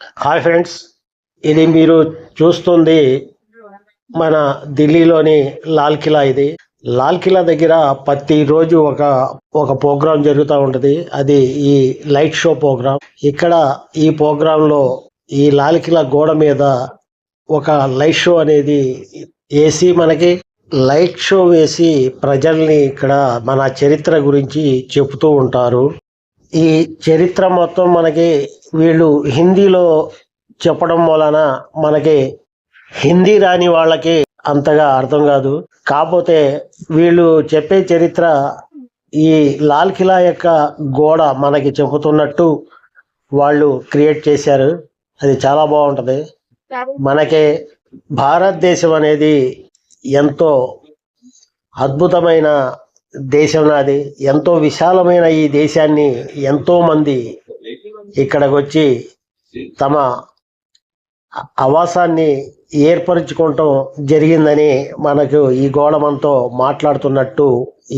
Hi friends, ఇది మీరు చూస్తుంది మన ఢిల్లీలోని లాల్ కిలా. ఇది లాల్ కిలా దగ్గర ప్రతిరోజు ఒక ప్రోగ్రాం జరుగుతూ ఉంటుంది. అది ఈ లైట్ షో ప్రోగ్రాం. ఇక్కడ ఈ ప్రోగ్రాంలో ఈ లాల్ కిలా గోడ మీద ఒక లైట్ షో అనేది వేసి మనకి లైట్ షో వేసి ప్రజల్ని ఇక్కడ మన చరిత్ర గురించి చెబుతూ ఉంటారు. ఈ చరిత్ర మొత్తం మనకి వీళ్ళు హిందీలో చెప్పడం వలన మనకి హిందీ రాని వాళ్ళకి అంతగా అర్థం కాదు. కాకపోతే వీళ్ళు చెప్పే చరిత్ర ఈ లాల్ కిలా యొక్క గోడ మనకి చెబుతున్నట్టు వాళ్ళు క్రియేట్ చేశారు. అది చాలా బాగుంటుంది. మనకి భారతదేశం అనేది ఎంతో అద్భుతమైన దేశం. నాది ఎంతో విశాలమైన ఈ దేశాన్ని ఎంతో మంది ఇక్కడికి వచ్చి తమ ఆవాసాన్ని ఏర్పరచుకోవటం జరిగిందని మనకు ఈ గోడ మనతో మాట్లాడుతున్నట్టు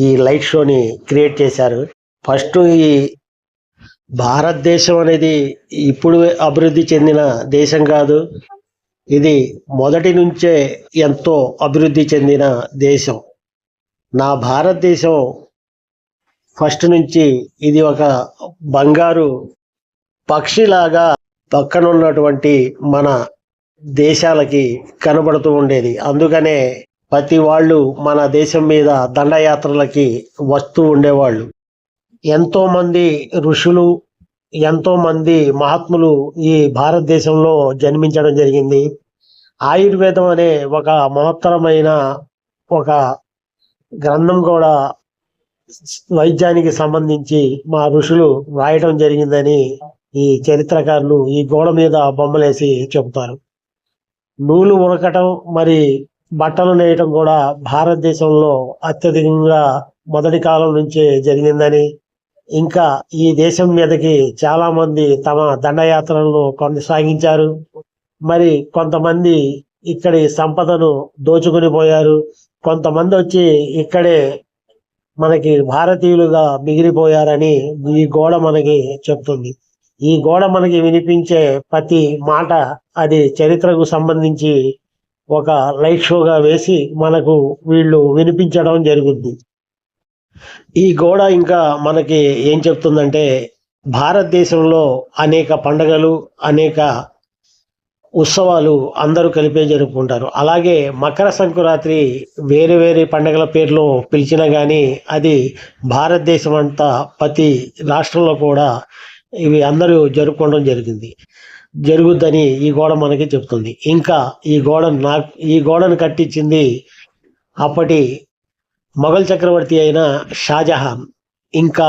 ఈ లైట్ షోని క్రియేట్ చేశారు. ఫస్ట్ ఈ భారతదేశం అనేది ఇప్పుడు అభివృద్ధి చెందిన దేశం కాదు. ఇది మొదటి నుంచే ఎంతో అభివృద్ధి చెందిన దేశం. నా భారతదేశం ఫస్ట్ నుంచి ఇది ఒక బంగారు పక్షిలాగా పక్కనున్నటువంటి మన దేశాలకి కనబడుతూ ఉండేది. అందుకనే ప్రతి వాళ్ళు మన దేశం మీద దండయాత్రలకి వస్తూ ఉండేవాళ్ళు. ఎంతోమంది ఋషులు, ఎంతోమంది మహాత్ములు ఈ భారతదేశంలో జన్మించడం జరిగింది. ఆయుర్వేదం అనే ఒక మహత్తరమైన ఒక గ్రంథం కూడా వైద్యానికి సంబంధించి మా ఋషులు రాయడం జరిగిందని ఈ చరిత్రకారులు ఈ గోడ మీద బొమ్మలేసి చెబుతారు. నూలు ఉడకటం, మరి బట్టలు నేయటం కూడా భారతదేశంలో అత్యధికంగా మొదటి కాలం నుంచే జరిగిందని, ఇంకా ఈ దేశం మీదకి చాలా మంది తమ దండయాత్రలను కొనసాగించారు. మరి కొంతమంది ఇక్కడి సంపదను దోచుకుని పోయారు. కొంతమంది వచ్చి ఇక్కడే మనకి భారతీయులుగా మిగిలిపోయారని ఈ గోడ మనకి చెప్తుంది. ఈ గోడ మనకి వినిపించే ప్రతి మాట అది చరిత్రకు సంబంధించి ఒక లైట్ షోగా వేసి మనకు వీళ్ళు వినిపించడం జరుగుద్ది. ఈ గోడ ఇంకా మనకి ఏం చెప్తుందంటే, భారతదేశంలో అనేక పండుగలు, అనేక ఉత్సవాలు అందరూ కలిపే జరుపుకుంటారు. అలాగే మకర సంక్రాంతి వేరే వేరే పండుగల పేర్లు పిలిచినా కానీ అది భారతదేశం అంతా ప్రతి రాష్ట్రంలో కూడా ఇవి అందరూ జరుపుకోవడం జరుగుద్దని ఈ గోడ మనకి చెప్తుంది. ఇంకా ఈ గోడను కట్టించింది అప్పటి మొఘల్ చక్రవర్తి అయిన షాజహాన్. ఇంకా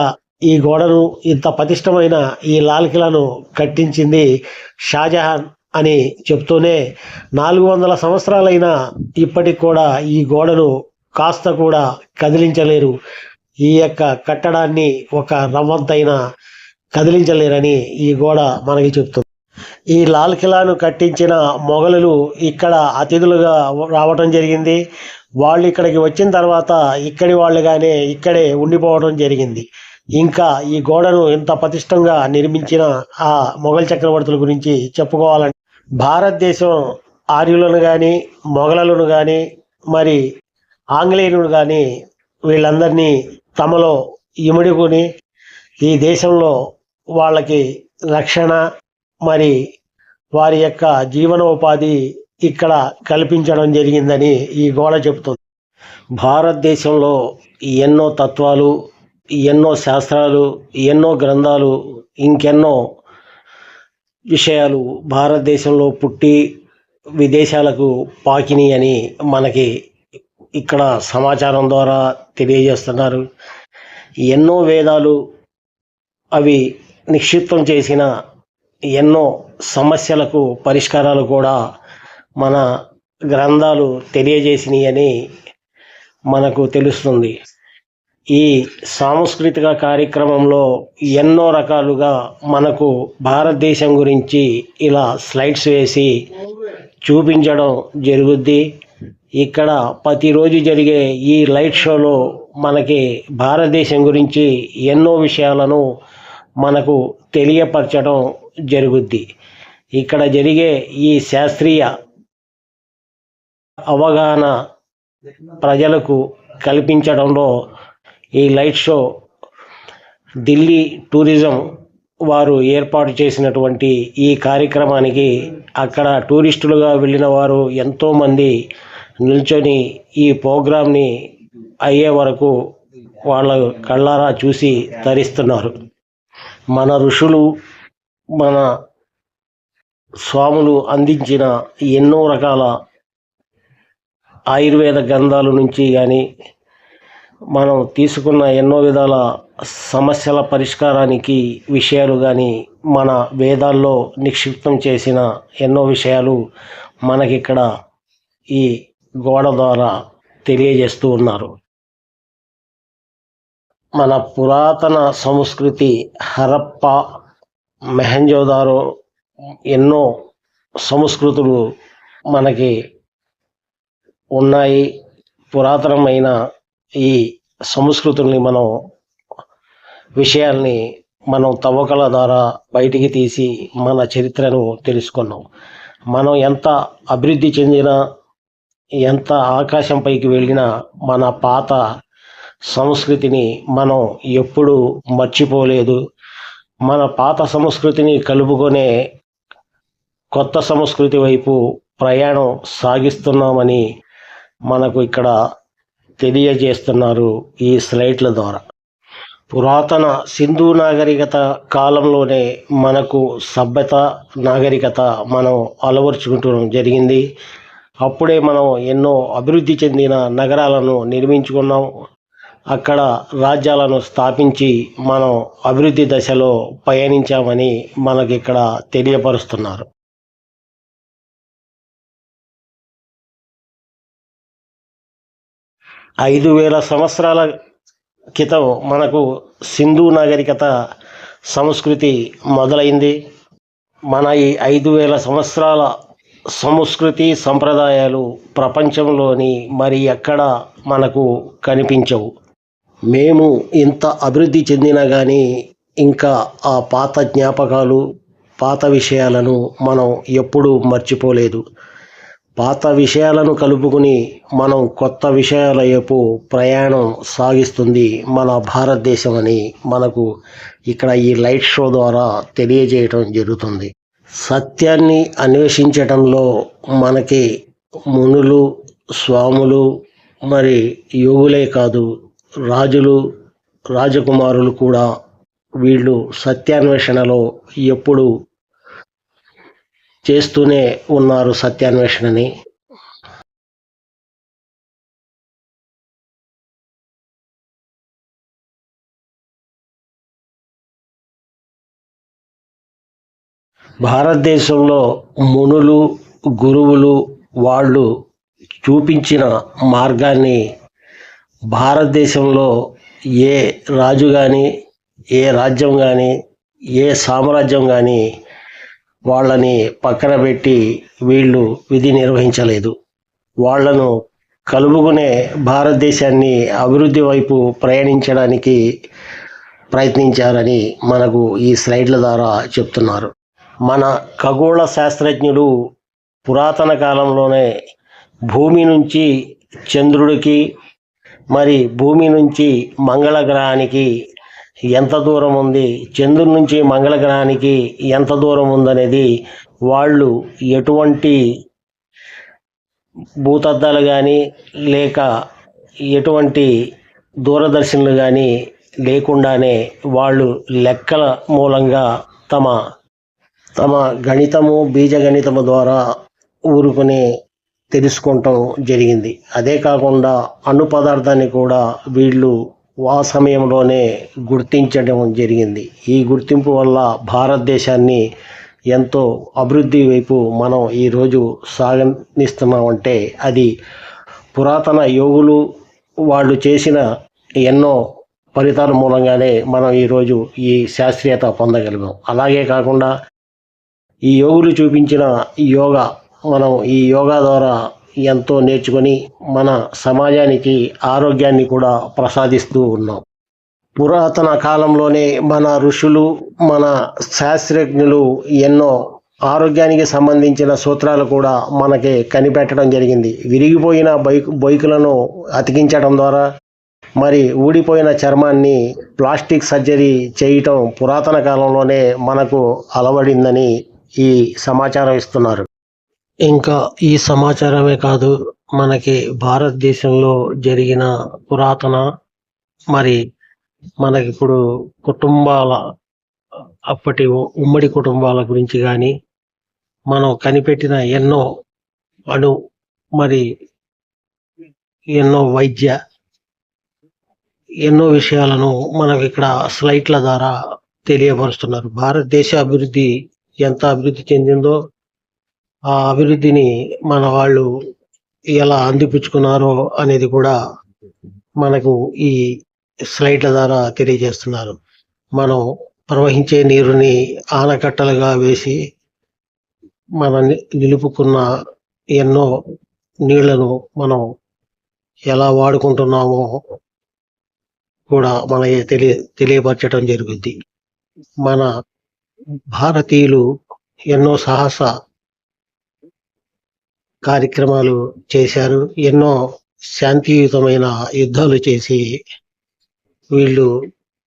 ఈ గోడను ఇంత పటిష్టమైన ఈ లాల్ కిలాను కట్టించింది షాజహాన్ అని చెప్తూనే 400 సంవత్సరాలైనా ఇప్పటికి కూడా ఈ గోడను కాస్త కూడా కదిలించలేరు. ఈ యొక్క కట్టడాన్ని ఒక రవ్వంతైనా కదిలించలేరని ఈ గోడ మనకి చెప్తుంది. ఈ లాల్ కిలాను కట్టించిన మొఘలులు ఇక్కడ అతిథులుగా రావటం జరిగింది. వాళ్ళు ఇక్కడికి వచ్చిన తర్వాత ఇక్కడి వాళ్ళుగానే ఇక్కడే ఉండిపోవడం జరిగింది. ఇంకా ఈ గోడను ఇంత పటిష్టంగా నిర్మించిన ఆ మొఘల్ చక్రవర్తుల గురించి చెప్పుకోవాలంటే, భారతదేశం ఆర్యులను కానీ, మొఘలులను కానీ, మరి ఆంగ్లేయులను కానీ వీళ్ళందరినీ తమలో ఇముడుకుని ఈ దేశంలో వాళ్ళకి రక్షణ, మరి వారి యొక్క జీవనోపాధి ఇక్కడ కల్పించడం జరిగిందని ఈ గోడ చెబుతుంది. భారతదేశంలో ఎన్నో తత్వాలు, ఎన్నో శాస్త్రాలు, ఎన్నో గ్రంథాలు, ఇంకెన్నో విషయాలు భారతదేశంలో పుట్టి విదేశాలకు పాకిని అని మనకి ఇక్కడ సమాచారం ద్వారా తెలియజేస్తున్నారు. ఎన్నో వేదాలు అవి నిక్షిప్తం చేసిన ఎన్నో సమస్యలకు పరిష్కారాలు కూడా మన గ్రంథాలు తెలియజేసినాయి అని మనకు తెలుస్తుంది. ఈ సాంస్కృతిక కార్యక్రమంలో ఎన్నో రకాలుగా మనకు భారతదేశం గురించి ఇలా స్లైడ్స్ వేసి చూపించడం జరుగుద్ది. ఇక్కడ ప్రతిరోజు జరిగే ఈ లైట్ షోలో మనకి భారతదేశం గురించి ఎన్నో విషయాలను మనకు తెలియపరచడం జరుగుద్ది. ఇక్కడ జరిగే ఈ శాస్త్రీయ అవగాహన ప్రజలకు కల్పించడంలో ఈ లైట్ షో ఢిల్లీ టూరిజం వారు ఏర్పాటు చేసినటువంటి ఈ కార్యక్రమానికి అక్కడ టూరిస్టులుగా వెళ్ళిన వారు ఎంతోమంది నిల్చొని ఈ ప్రోగ్రాంని అయ్యే వరకు వాళ్ళ కళ్ళారా చూసి తరిస్తున్నారు. మన ఋషులు మన స్వాములు అందించిన ఎన్నో రకాల ఆయుర్వేద గ్రంథాల నుంచి కానీ మనం తీసుకున్న ఎన్నో విధాల సమస్యల పరిష్కారానికి విషయాలు కానీ మన వేదాల్లో నిక్షిప్తం చేసిన ఎన్నో విషయాలు మనకిక్కడ ఈ గోడ ద్వారా తెలియజేస్తూ ఉన్నారు. మన పురాతన సంస్కృతి హరప్ప, మొహంజోదారో ఎన్నో సంస్కృతులు మనకి ఉన్నాయి. పురాతనమైన ఈ సంస్కృతుల్ని విషయాల్ని మనం తవ్వకాల ద్వారా బయటికి తీసి మన చరిత్రను తెలుసుకున్నాం. మనం ఎంత అభివృద్ధి చెందినా, ఎంత ఆకాశం పైకి వెళ్ళినా మన పాత సంస్కృతిని మనం ఎప్పుడూ మర్చిపోలేదు. మన పాత సంస్కృతిని కలుపుకొనే కొత్త సంస్కృతి వైపు ప్రయాణం సాగిస్తున్నామని మనకు ఇక్కడ తెలియజేస్తున్నారు ఈ స్లైడ్ల ద్వారా. పురాతన సింధు నాగరికత కాలంలోనే మనకు సభ్యత, నాగరికత మనం అలవర్చుకుంటూ జరిగింది. అప్పుడే మనం ఎన్నో అభివృద్ధి చెందిన నగరాలను నిర్మించుకున్నాం. అక్కడ రాజ్యాలను స్థాపించి మనం అభివృద్ధి దశలో పయనించామని మనకిక్కడ తెలియపరుస్తున్నారు. 5000 సంవత్సరాల క్రితం మనకు సింధు నాగరికత సంస్కృతి మొదలైంది. మన ఈ 5000 సంవత్సరాల సంస్కృతి సంప్రదాయాలు ప్రపంచంలోని మరి ఎక్కడ మనకు కనిపించవు. మేము ఇంత అభివృద్ధి చెందినా కానీ ఇంకా ఆ పాత జ్ఞాపకాలు, పాత విషయాలను మనం ఎప్పుడూ మర్చిపోలేదు. పాత విషయాలను కలుపుకుని మనం కొత్త విషయాల వైపు ప్రయాణం సాగిస్తుంది మన భారతదేశం అని మనకు ఇక్కడ ఈ లైట్ షో ద్వారా తెలియజేయటం జరుగుతుంది. సత్యాన్ని అన్వేషించటంలో మనకి మునులు, స్వాములు, మరి యోగులే కాదు, రాజులు, రాజకుమారులు కూడా వీళ్ళు సత్యాన్వేషణలో ఎప్పుడు చేస్తూనే ఉన్నారు సత్యాన్వేషణని. భారతదేశంలో మునులు, గురువులు వాళ్ళు చూపించిన మార్గాన్ని భారతదేశంలో ఏ రాజు కానీ, ఏ రాజ్యం కానీ, ఏ సామ్రాజ్యం కానీ వాళ్ళని పక్కన పెట్టి వీళ్ళు విధి నిర్వహించలేదు. వాళ్లను కలుపుకునే భారతదేశాన్ని అభివృద్ధి వైపు ప్రయాణించడానికి ప్రయత్నించారని మనకు ఈ స్లైడ్ల ద్వారా చెప్తున్నారు. మన ఖగోళ శాస్త్రజ్ఞులు పురాతన కాలంలోనే భూమి నుంచి చంద్రుడికి, మరి భూమి నుంచి మంగళ గ్రహానికి ఎంత దూరం ఉంది, చంద్రుడి నుంచి మంగళ గ్రహానికి ఎంత దూరం ఉందనేది వాళ్ళు ఎటువంటి భూతద్దాలు కానీ లేక ఎటువంటి దూరదర్శనులు కానీ లేకుండానే వాళ్ళు లెక్కల మూలంగా తమ గణితము, బీజగణితము ద్వారా ఊరుకుని తెలుసుకుంటాం జరిగింది. అదే కాకుండా అణు పదార్థాన్ని కూడా వీళ్ళు ఆ సమయంలోనే గుర్తించడం జరిగింది. ఈ గుర్తింపు వల్ల భారతదేశాన్ని ఎంతో అభివృద్ధి వైపు మనం ఈరోజు సాగనిస్తున్నామంటే అది పురాతన యోగులు వాళ్ళు చేసిన ఎన్నో ఫలితాల మూలంగానే మనం ఈరోజు ఈ శాస్త్రీయత పొందగలిగాం. అలాగే కాకుండా ఈ యోగులు చూపించిన యోగా, మనం ఈ యోగా ద్వారా ఎంతో నేర్చుకొని మన సమాజానికి ఆరోగ్యాన్ని కూడా ప్రసాదిస్తూ ఉన్నాం. పురాతన కాలంలోనే మన ఋషులు, మన శాస్త్రజ్ఞులు ఎన్నో ఆరోగ్యానికి సంబంధించిన సూత్రాలు కూడా మనకి కనిపెట్టడం జరిగింది. విరిగిపోయిన బొయ్కులను అతికించడం ద్వారా, మరి ఊడిపోయిన చర్మాన్ని ప్లాస్టిక్ సర్జరీ చేయటం పురాతన కాలంలోనే మనకు అలవడిందని ఈ సమాచారం ఇస్తున్నారు. ఇంకా ఈ సమాచారమే కాదు, మనకి భారతదేశంలో జరిగిన పురాతన మరి మనకిప్పుడు కుటుంబాల అప్పటి ఉమ్మడి కుటుంబాల గురించి కానీ, మనం కనిపెట్టిన మరి ఎన్నో ఎన్నో విషయాలను మనకి ఇక్కడ స్లైడ్ల ద్వారా తెలియపరుస్తున్నారు. భారతదేశ అభివృద్ధి ఎంత అభివృద్ధి చెందిందో, ఆ అభివృద్ధిని మన వాళ్ళు ఎలా అందిపుచ్చుకున్నారో అనేది కూడా మనకు ఈ స్లైడ్ల ద్వారా తెలియజేస్తున్నారు. మనం ప్రవహించే నీరుని ఆనకట్టలుగా వేసి మనం నిలుపుకున్న ఎన్నో నీళ్లను మనం ఎలా వాడుకుంటున్నామో కూడా మనకి తెలియపరచడం జరుగుద్ది. మన భారతీయులు ఎన్నో సాహస కార్యక్రమాలు చేశారు. ఎన్నో శాంతియుతమైన యుద్ధాలు చేసి వీళ్ళు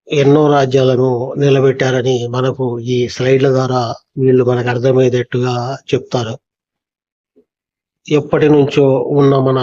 ఎన్నో రాజ్యాలను నిలబెట్టారని మనకు ఈ స్లైడ్ల ద్వారా వీళ్ళు మనకు అర్థమయ్యేటట్టుగా చెప్తారు. ఎప్పటి నుంచో ఉన్న మన